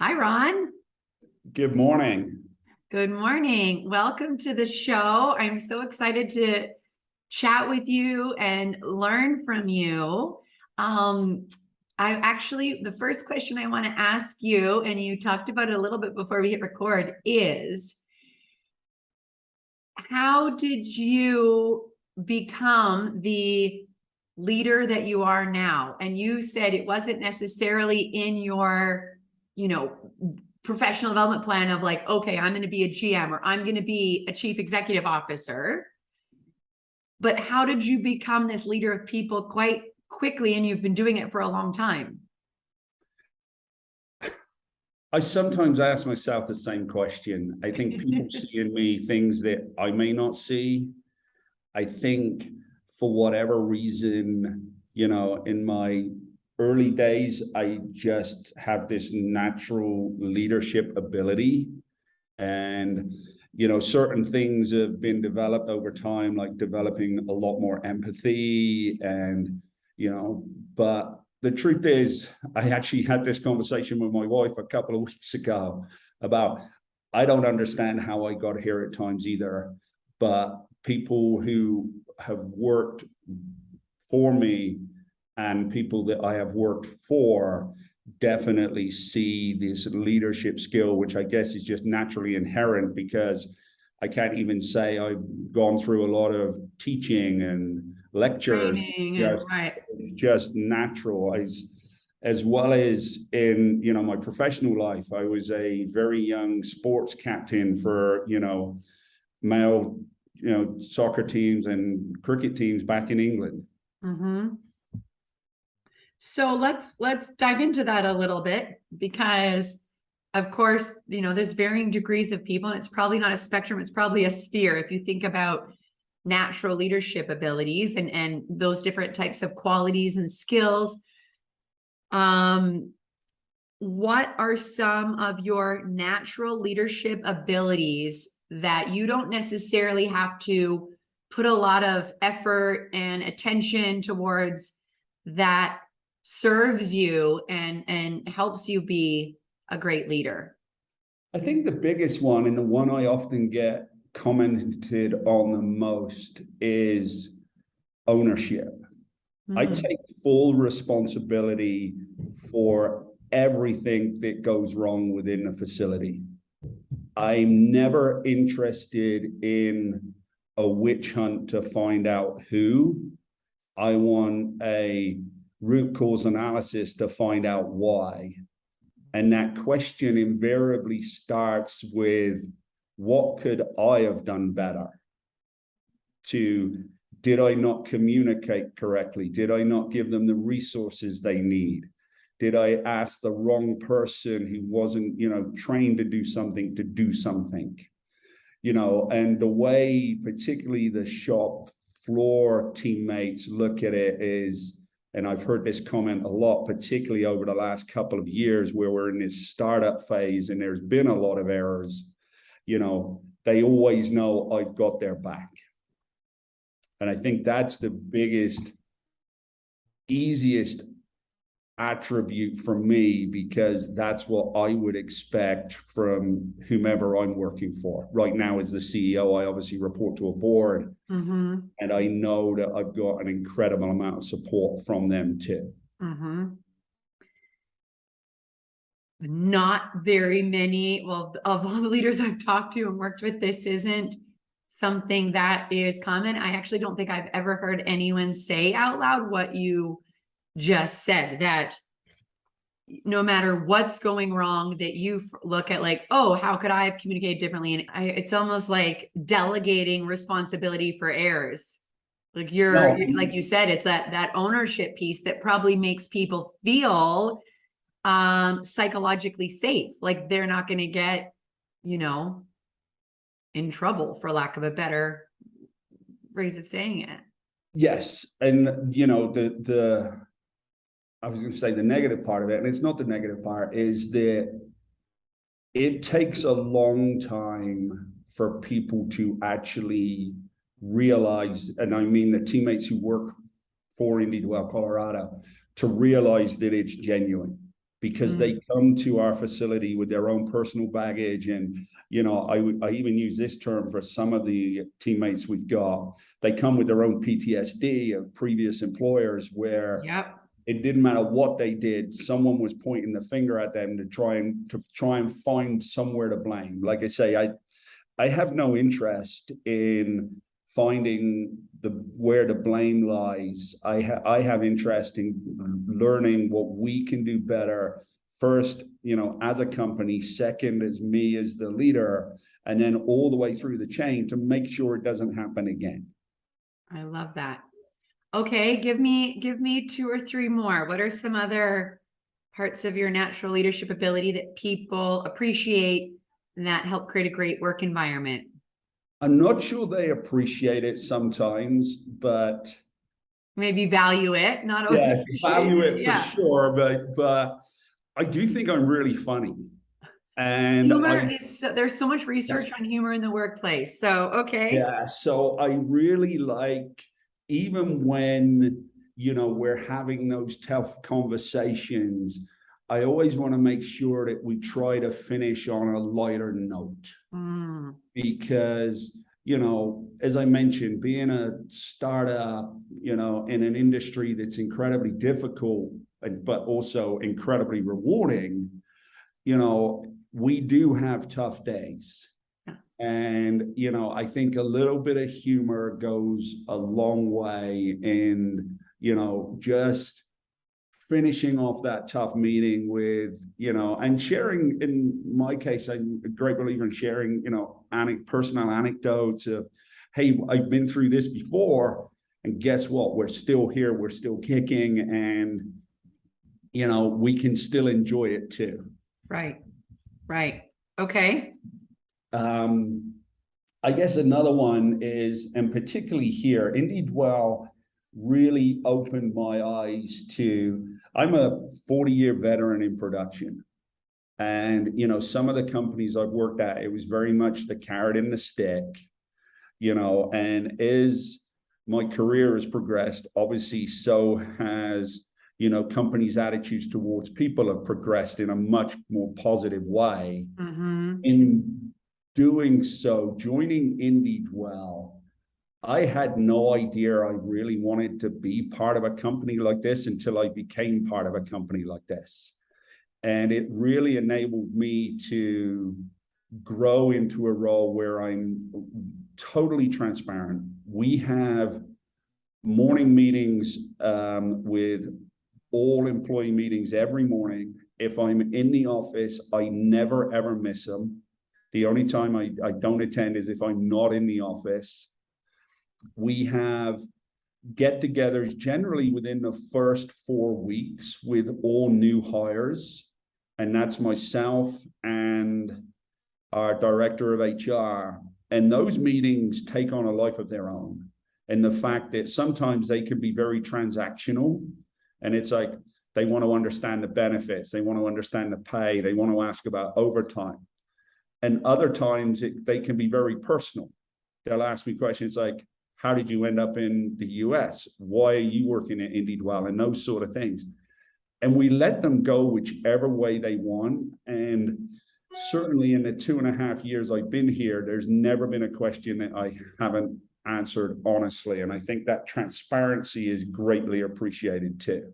Hi, Ron. Good morning. Good morning. Welcome to the show. I'm so excited to chat with you and learn from you. Um, the first question I want to ask you, and you talked about it a little bit before we hit record, is how did you become the leader that you are now? And you said it wasn't necessarily in your, professional development plan of like, okay, I'm going to be a GM or I'm going to be a chief executive officer. But how did you become this leader of people quite quickly? And you've been doing it for a long time. I sometimes ask myself the same question. I think people see in me things that I may not see. I think for whatever reason, in my early days, I just have this natural leadership ability. And, certain things have been developed over time, like developing a lot more empathy but the truth is, I actually had this conversation with my wife a couple of weeks ago about I don't understand how I got here at times either, but people who have worked for me and people that I have worked for definitely see this leadership skill, which I guess is just naturally inherent because I can't even say I've gone through a lot of teaching and lectures. Right. It's just natural. As well as in, my professional life, I was a very young sports captain for, male, soccer teams and cricket teams back in England. Mm-hmm. So let's dive into that a little bit because of course, there's varying degrees of people and it's probably not a spectrum, it's probably a sphere. If you think about natural leadership abilities and those different types of qualities and skills, what are some of your natural leadership abilities that you don't necessarily have to put a lot of effort and attention towards that serves you and helps you be a great leader? I think the biggest one, and the one I often get commented on the most, is ownership. I take full responsibility for everything that goes wrong within the facility. I'm never interested in a witch hunt to find out who. I want a root cause analysis to find out why. And that question invariably starts with, what could I have done better? Did I not communicate correctly? Did I not give them the resources they need? Did I ask the wrong person who wasn't, trained to do something? And the way particularly the shop floor teammates look at it is, and I've heard this comment a lot, particularly over the last couple of years where we're in this startup phase and there's been a lot of errors, they always know I've got their back. And I think that's the biggest, easiest attribute for me, because that's what I would expect from whomever I'm working for. Right now, as the CEO, I obviously report to a board, and I know that I've got an incredible amount of support from them too. Not very many, well, of all the leaders I've talked to and worked with, this isn't something that is common. I actually don't think I've ever heard anyone say out loud what you just said, that no matter what's going wrong, that you look at like, oh, how could I have communicated differently? And it's almost like delegating responsibility for errors. Like like you said, it's that ownership piece that probably makes people feel psychologically safe, like they're not going to get, in trouble, for lack of a better phrase of saying it. Yes. And I was going to say the negative part of it, and it's not the negative part, is that it takes a long time for people to actually realize, and I mean the teammates who work for Indy Dwell Colorado, to realize that it's genuine. because they come to our facility with their own personal baggage. And, you know, I even use this term for some of the teammates we've got. They come with their own PTSD of previous employers where it didn't matter what they did, someone was pointing the finger at them to try and find somewhere to blame. Like I say, I have no interest in finding where the blame lies. I have interest in learning what we can do better. First, you know, as a company. Second, as me as the leader, and then all the way through the chain to make sure it doesn't happen again. I love that. Okay, give me 2 or 3 more. What are some other parts of your natural leadership ability that people appreciate and that help create a great work environment? I'm not sure they appreciate it sometimes, but maybe value it, not always appreciate value it for yeah. sure. But I do think I'm really funny. And humor is there's so much research on humor in the workplace. So okay. Yeah, so I really like, even when, you know, we're having those tough conversations, I always want to make sure that we try to finish on a lighter note. Because, you know, as I mentioned, being a startup, you know, in an industry that's incredibly difficult, but also incredibly rewarding, you know, we do have tough days. And, you know, I think a little bit of humor goes a long way in, you know, just finishing off that tough meeting with, you know, and sharing. In my case, I'm a great believer in sharing, you know, personal anecdotes of, hey, I've been through this before, and guess what? We're still here, we're still kicking, and, you know, we can still enjoy it too. Right. Okay. I guess another one is, and particularly here, IndieDwell really opened my eyes to, I'm a 40-year veteran in production. And, you know, some of the companies I've worked at, it was very much the carrot and the stick, you know, and as my career has progressed, obviously so has, you know, companies' attitudes towards people have progressed in a much more positive way. In doing so, joining IndieDwell, I had no idea I really wanted to be part of a company like this until I became part of a company like this. And it really enabled me to grow into a role where I'm totally transparent. We have morning meetings with all employee meetings every morning. If I'm in the office, I never, ever miss them. The only time I don't attend is if I'm not in the office. We have get-togethers generally within the first 4 weeks with all new hires. And that's myself and our director of HR. And those meetings take on a life of their own. And the fact that sometimes they can be very transactional. And it's like, they want to understand the benefits. They want to understand the pay. They want to ask about overtime. And other times they can be very personal. They'll ask me questions like, how did you end up in the US? Why are you working at IndieDwell? And those sort of things. And we let them go whichever way they want. And certainly in the 2.5 years I've been here, there's never been a question that I haven't answered honestly. And I think that transparency is greatly appreciated too.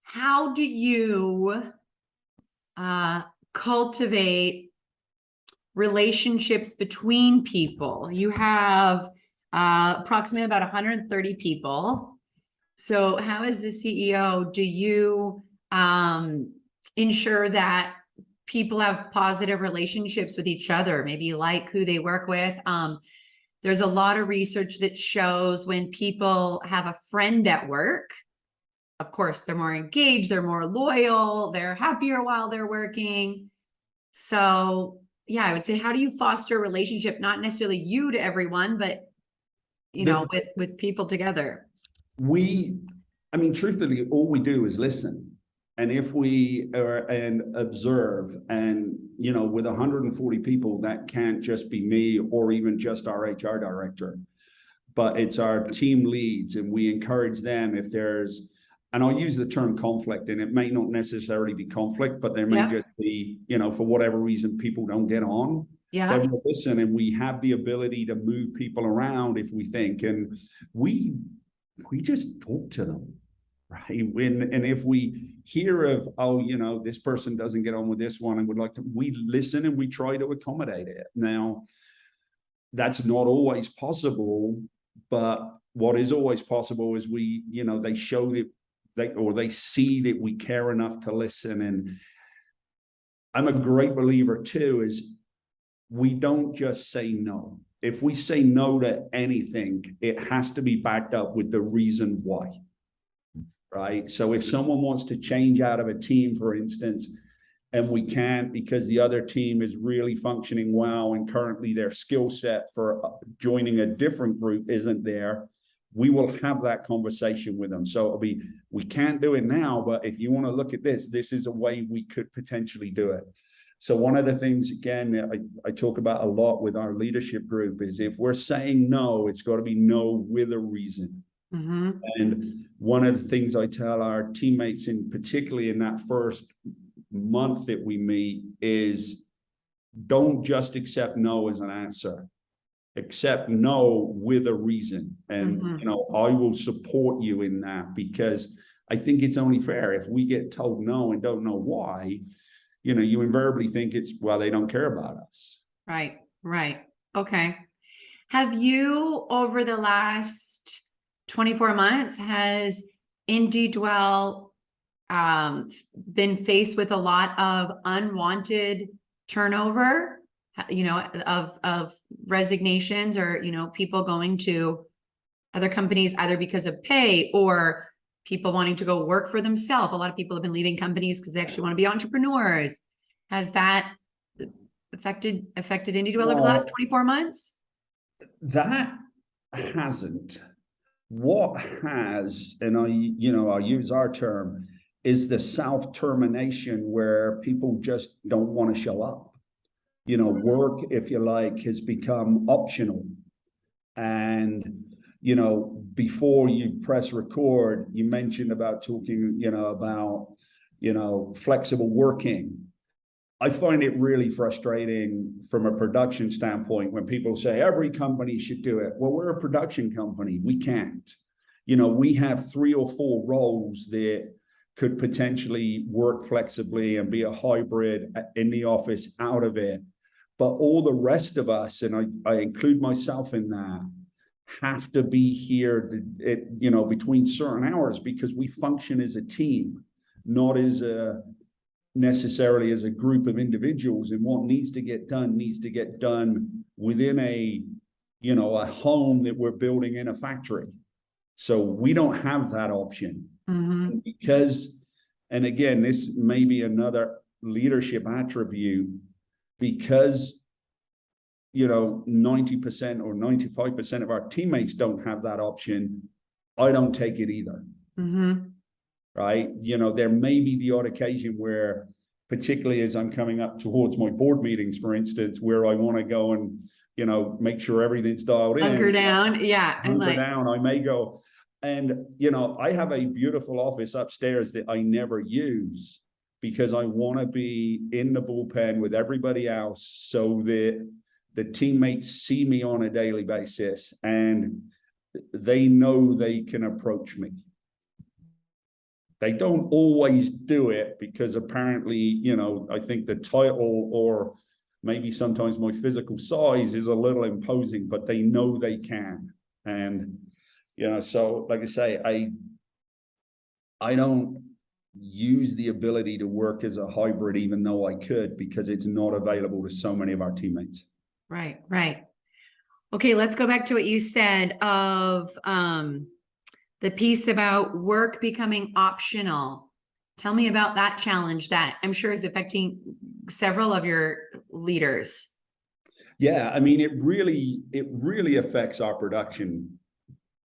How do you cultivate relationships between people? You have approximately about 130 people. So how, as the CEO, do you ensure that people have positive relationships with each other, maybe like who they work with? There's a lot of research that shows when people have a friend at work, of course, they're more engaged, they're more loyal, they're happier while they're working. So yeah, I would say, how do you foster a relationship, not necessarily you to everyone, but, you know, with people together? I mean, truthfully, all we do is listen. And if we and observe, and, you know, with 140 people, that can't just be me or even just our HR director. but it's our team leads, and we encourage them if there's, and I'll use the term conflict, and it may not necessarily be conflict, but there may just be, for whatever reason, people don't get on. Then we'll listen, and we have the ability to move people around if we think, and we just talk to them, right? And if we hear of, this person doesn't get on with this one and would like to, we listen and we try to accommodate it. Now, that's not always possible, but what is always possible is they show that they see that we care enough to listen. And I'm a great believer too, is we don't just say no. If we say no to anything, it has to be backed up with the reason why, right? So if someone wants to change out of a team, for instance, and we can't because the other team is really functioning well and currently their skill set for joining a different group isn't there, we will have that conversation with them. So it'll be, we can't do it now, but if you want to look at this, this is a way we could potentially do it. So one of the things, again, I talk about a lot with our leadership group is if we're saying no, it's got to be no with a reason. Mm-hmm. And one of the things I tell our teammates, in particularly in that first month that we meet, is don't just accept no as an answer. Accept no with a reason. And, I will support you in that, because I think it's only fair. If we get told no and don't know why, you invariably think it's, well, they don't care about us. Right. Okay. Have you, over the last 24 months, has IndieDwell been faced with a lot of unwanted turnover, of resignations, or, people going to other companies either because of pay or people wanting to go work for themselves? A lot of people have been leaving companies because they actually want to be entrepreneurs. Has that affected IndieDwell over the last 24 months? That hasn't. What has, and I use our term, is the self-termination, where people just don't want to show up. Work, if you like, has become optional. And, before you press record, you mentioned about talking, about, flexible working. I find it really frustrating from a production standpoint when people say every company should do it. Well, we're a production company. We can't. We have 3 or 4 roles that could potentially work flexibly and be a hybrid in the office, out of it. But all the rest of us, and I include myself in that, have to be here between certain hours, because we function as a team, not as necessarily as a group of individuals. And what needs to get done within a home that we're building in a factory. So we don't have that option. Mm-hmm. Because, and again, this may be another leadership attribute, because 90% or 95% of our teammates don't have that option, I don't take it either. Mm-hmm. Right? There may be the odd occasion where, particularly as I'm coming up towards my board meetings, for instance, where I want to go and, make sure everything's dialed in. Hunker down. Yeah. Hunker down. I may go. And, I have a beautiful office upstairs that I never use, because I want to be in the bullpen with everybody else, so that the teammates see me on a daily basis and they know they can approach me. They don't always do it, because apparently, I think the title, or maybe sometimes my physical size, is a little imposing, but they know they can. And, so like I say, I don't use the ability to work as a hybrid, even though I could, because it's not available to so many of our teammates. Right. Okay, let's go back to what you said of the piece about work becoming optional. Tell me about that challenge that I'm sure is affecting several of your leaders. Yeah, I mean, it really affects our production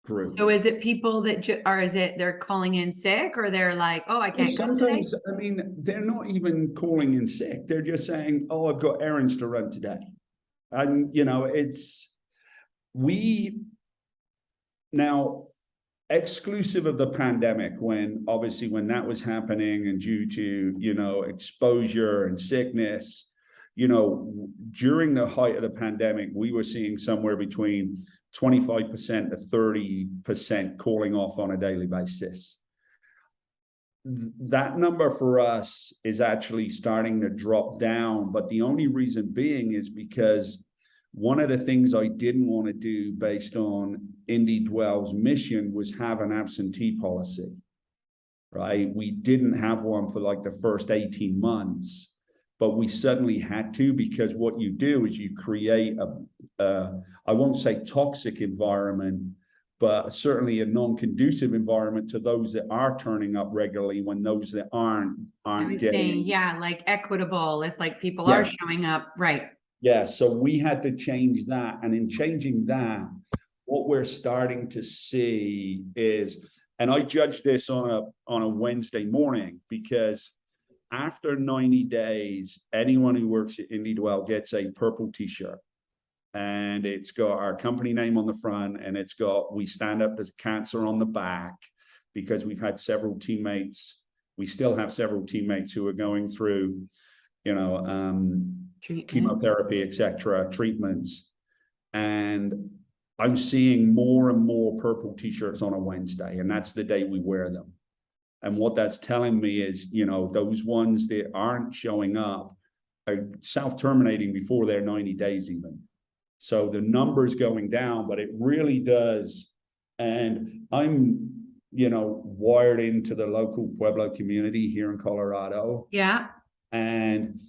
group. So is it people that is it they're calling in sick, or they're like, oh, I can't come today? Sometimes, I mean, they're not even calling in sick. They're just saying, oh, I've got errands to run today. And, Now, exclusive of the pandemic, when that was happening and due to, exposure and sickness, during the height of the pandemic, we were seeing somewhere between 25% to 30% calling off on a daily basis. That number for us is actually starting to drop down, but the only reason being is because one of the things I didn't want to do based on Indie Dwell's mission was have an absentee policy, right? We didn't have one for like the first 18 months, but we suddenly had to, because what you do is you create I won't say toxic environment, but certainly a non-conducive environment to those that are turning up regularly when those that aren't I was getting. saying, yeah, like equitable, if like people are showing up, right? Yeah, so we had to change that. And in changing that, what we're starting to see is, and I judge this on a Wednesday morning, because after 90 days, anyone who works at Indie Dwell gets a purple t-shirt. And it's got our company name on the front, and it's got "We Stand Up to Cancer" on the back, because we've had several teammates. We still have several teammates who are going through, chemotherapy, etc., treatments. And I'm seeing more and more purple t-shirts on a Wednesday, and that's the day we wear them. And what that's telling me is, those ones that aren't showing up are self-terminating before their 90 days even. So the number's going down, but it really does. And I'm, wired into the local Pueblo community here in Colorado. Yeah. And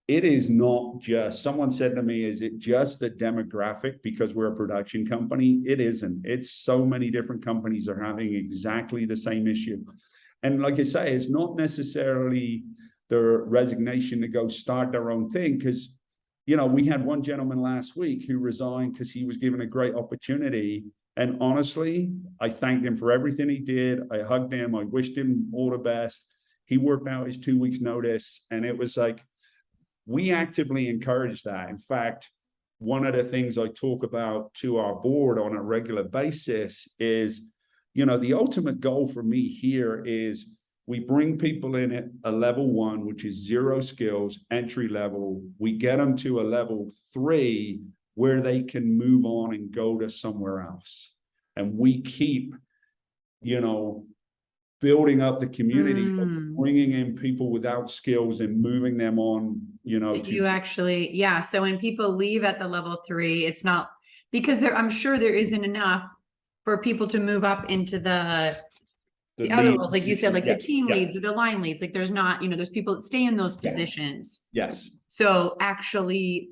it is not just, someone said to me, is it just the demographic because we're a production company? It isn't. It's so many different companies are having exactly the same issue. And like I say, it's not necessarily their resignation to go start their own thing, because we had one gentleman last week who resigned because he was given a great opportunity. And honestly, I thanked him for everything he did. I hugged him. I wished him all the best. He worked out his 2 weeks notice. And it was like, we actively encourage that. In fact, one of the things I talk about to our board on a regular basis is, the ultimate goal for me here is we bring people in at a level 1, which is 0 skills, entry level. We get them to a level 3 where they can move on and go to somewhere else. And we keep, building up the community, bringing in people without skills and moving them on, So when people leave at the level 3, it's not because I'm sure there isn't enough for people to move up into the other roles, like you said, like the team leads or the line leads. Like there's not, there's people that stay in those positions. Yes. So actually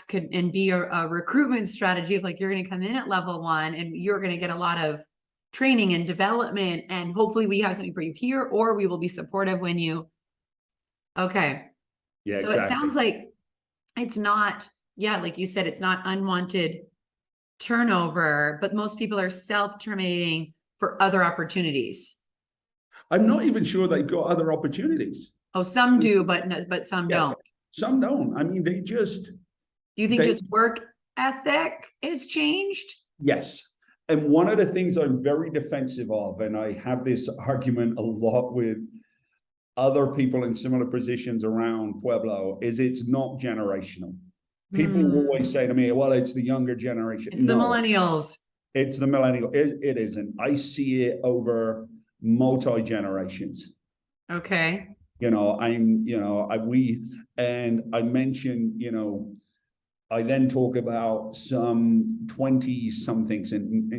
could be a recruitment strategy of like, you're going to come in at level 1 and you're going to get a lot of training and development, and hopefully we have something for you here, or we will be supportive when you. Okay. Yeah. So exactly. It sounds like it's not, like you said, it's not unwanted turnover, but most people are self-terminating for other opportunities. I'm not even sure they've got other opportunities. Oh, some do, but some don't. Some don't. I mean, they just. Do you think just work ethic has changed? Yes. And one of the things I'm very defensive of, and I have this argument a lot with other people in similar positions around Pueblo, is it's not generational. People always say to me, well, it's the younger generation. It's the millennials. It's the millennial. It isn't. I see it over multi-generations. Okay. I mentioned, I then talk about some 20-somethings and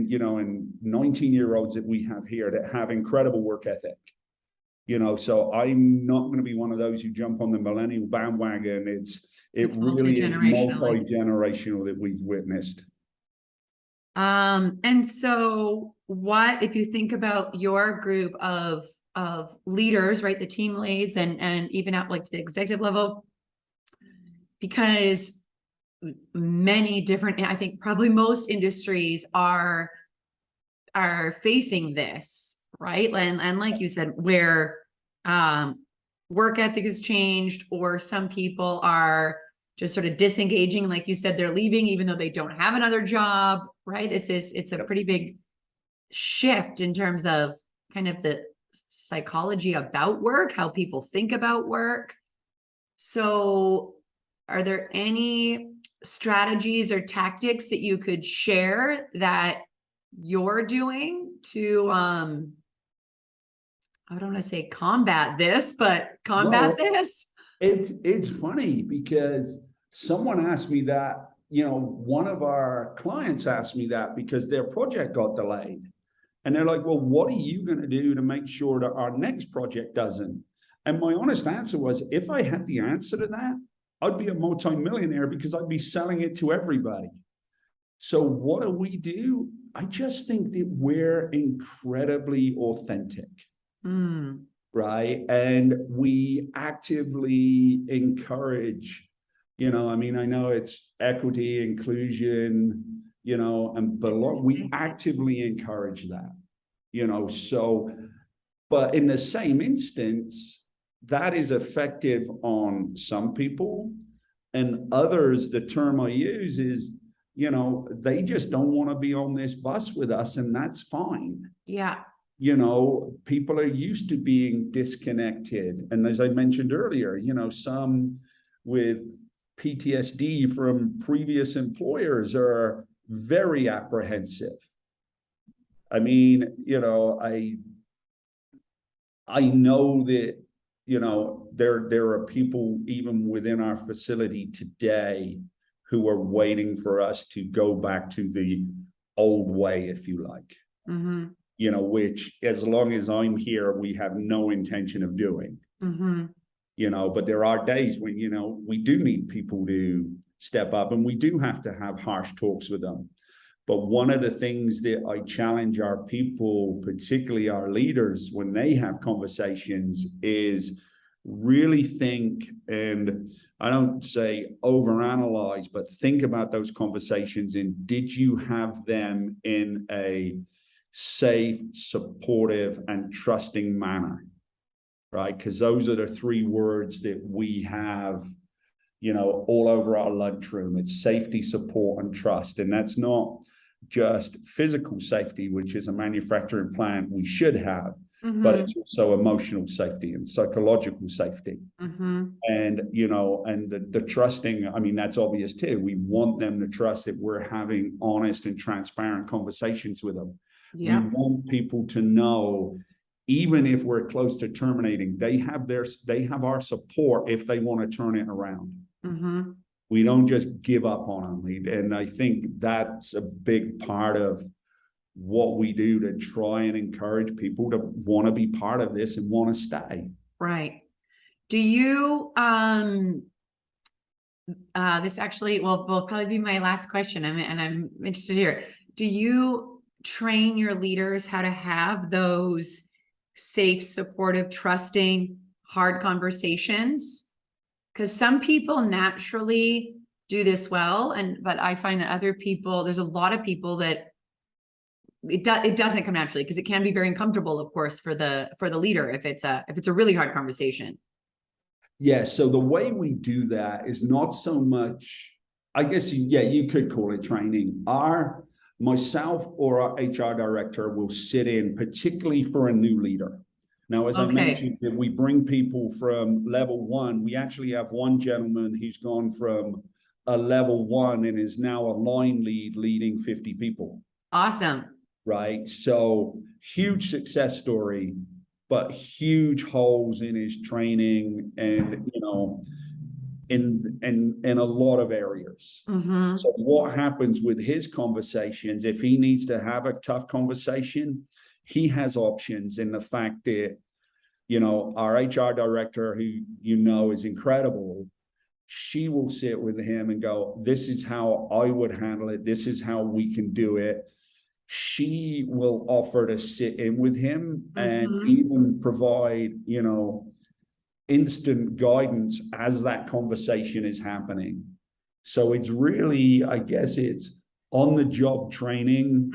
19-year-olds that we have here that have incredible work ethic. So I'm not going to be one of those who jump on the millennial bandwagon. It really is multi-generational that we've witnessed. And so what, if you think about your group of leaders, right, the team leads and even out like to the executive level, because many different, I think probably most industries are facing this, right? And like you said, where work ethic has changed, or some people are just sort of disengaging. Like you said, they're leaving even though they don't have another job, right? It's a pretty big shift in terms of kind of the psychology about work, how people think about work. So are there any strategies or tactics that you could share that you're doing to, I don't want to say combat this, but combat this? It's funny because someone asked me that, one of our clients asked me that because their project got delayed. And they're like, well, what are you going to do to make sure that our next project doesn't? And my honest answer was, if I had the answer to that, I'd be a multimillionaire because I'd be selling it to everybody. So what do? I just think that we're incredibly authentic, right? And we actively encourage, I know it's equity, inclusion, and belong. We actively encourage that, so, but in the same instance, that is effective on some people, and others, the term I use is, they just don't want to be on this bus with us, and that's fine. Yeah. People are used to being disconnected. And as I mentioned earlier, some with PTSD from previous employers are very apprehensive. I mean, I know that, there are people even within our facility today who are waiting for us to go back to the old way, if you like, which as long as I'm here, we have no intention of doing, but there are days when, we do need people to step up, and we do have to have harsh talks with them. But one of the things that I challenge our people, particularly our leaders, when they have conversations, is really think, and I don't say overanalyze, but think about those conversations, and did you have them in a safe, supportive, and trusting manner, right? Because those are the three words that we have, all over our lunchroom. It's safety, support, and trust. And that's not just physical safety, which is a manufacturing plant we should have, but it's also emotional safety and psychological safety. And, and the trusting, I mean, that's obvious too. We want them to trust that we're having honest and transparent conversations with them. We want people to know, even if we're close to terminating, they have our support if they want to turn it around. We don't just give up on them. And I think that's a big part of what we do to try and encourage people to want to be part of this and want to stay. Right. Do you, this actually will probably be my last question. I'm interested here. Do you train your leaders how to have those safe, supportive, trusting, hard conversations? Because some people naturally do this well, but I find that other people, there's a lot of people that it doesn't come naturally, because it can be very uncomfortable, of course, for the leader if it's a really hard conversation. Yeah. So the way we do that is not so much, I guess, you could call it training. Myself or our HR director will sit in, particularly for a new leader. Now, as I mentioned, if we bring people from level 1, we actually have one gentleman who's gone from a level 1 and is now a line lead leading 50 people. Awesome. Right. So huge success story, but huge holes in his training and, in a lot of areas. So what happens with his conversations, if he needs to have a tough conversation, he has options in the fact that, our HR director, who is incredible, she will sit with him and go, this is how I would handle it. This is how we can do it. She will offer to sit in with him and even provide, instant guidance as that conversation is happening. So it's really, I guess it's on the job training,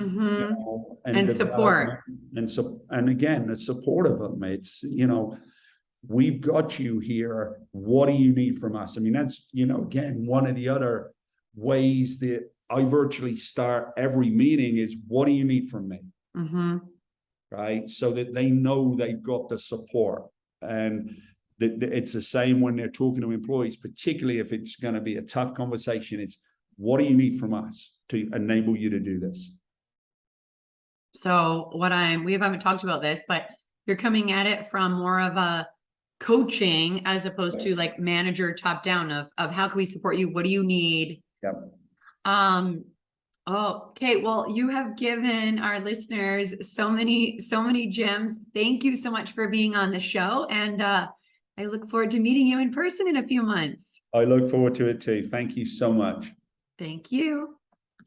and support, and again, the support of them. It's, we've got you here. What do you need from us? I mean, that's, again, one of the other ways that I virtually start every meeting is, what do you need from me? Mm-hmm. right? So that they know they've got the support. And it's the same when they're talking to employees, particularly if it's going to be a tough conversation. It's, what do you need from us to enable you to do this? So we haven't talked about this, but you're coming at it from more of a coaching as opposed to like manager top down of how can we support you? What do you need? Yep. Okay. Well, you have given our listeners so many gems. Thank you so much for being on the show. And I look forward to meeting you in person in a few months. I look forward to it too. Thank you so much. Thank you.